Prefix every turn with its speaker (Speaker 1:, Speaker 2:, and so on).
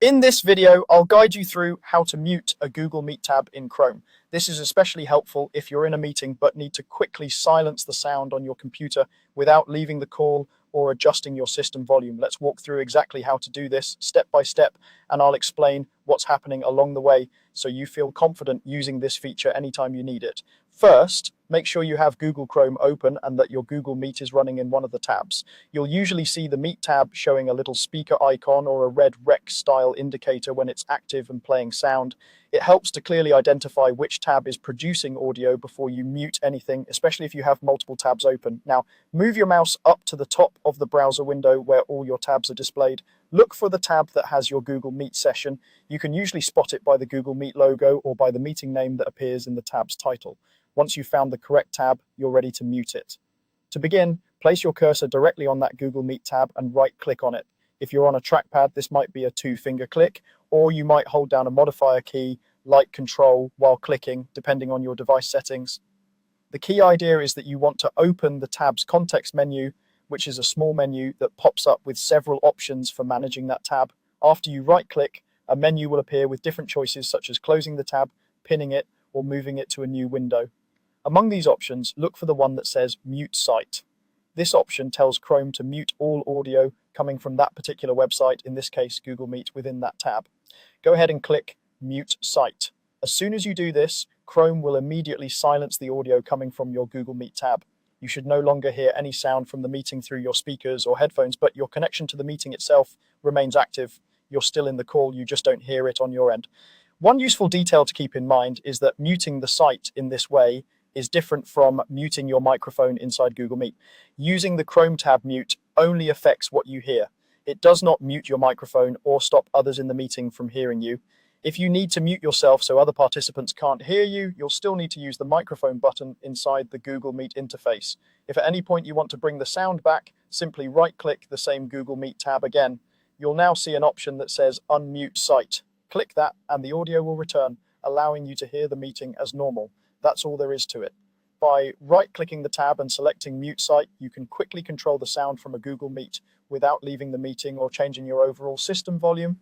Speaker 1: In this video, I'll guide you through how to mute a Google Meet tab in Chrome. This is especially helpful if you're in a meeting but need to quickly silence the sound on your computer without leaving the call or adjusting your system volume. Let's walk through exactly how to do this step by step, and I'll explain what's happening along the way so you feel confident using this feature anytime you need it. First, make sure you have Google Chrome open and that your Google Meet is running in one of the tabs. You'll usually see the Meet tab showing a little speaker icon or a red rec style indicator when it's active and playing sound. It helps to clearly identify which tab is producing audio before you mute anything, especially if you have multiple tabs open. Now, move your mouse up to the top of the browser window where all your tabs are displayed. Look for the tab that has your Google Meet session. You can usually spot it by the Google Meet logo or by the meeting name that appears in the tab's title. Once you've found the correct tab, you're ready to mute it. To begin, place your cursor directly on that Google Meet tab and right-click on it. If you're on a trackpad, this might be a two-finger click, or you might hold down a modifier key like Control while clicking, depending on your device settings. The key idea is that you want to open the tab's context menu, which is a small menu that pops up with several options for managing that tab. After you right-click, a menu will appear with different choices such as closing the tab, pinning it, or moving it to a new window. Among these options, look for the one that says Mute Site. This option tells Chrome to mute all audio coming from that particular website, in this case Google Meet, within that tab. Go ahead and click Mute Site. As soon as you do this, Chrome will immediately silence the audio coming from your Google Meet tab. You should no longer hear any sound from the meeting through your speakers or headphones, but your connection to the meeting itself remains active. You're still in the call, you just don't hear it on your end. One useful detail to keep in mind is that muting the site in this way is different from muting your microphone inside Google Meet. Using the Chrome tab mute only affects what you hear. It does not mute your microphone or stop others in the meeting from hearing you. If you need to mute yourself so other participants can't hear you, you'll still need to use the microphone button inside the Google Meet interface. If at any point you want to bring the sound back, simply right-click the same Google Meet tab again. You'll now see an option that says Unmute Site. Click that and the audio will return, allowing you to hear the meeting as normal. That's all there is to it. By right-clicking the tab and selecting Mute Site, you can quickly control the sound from a Google Meet without leaving the meeting or changing your overall system volume.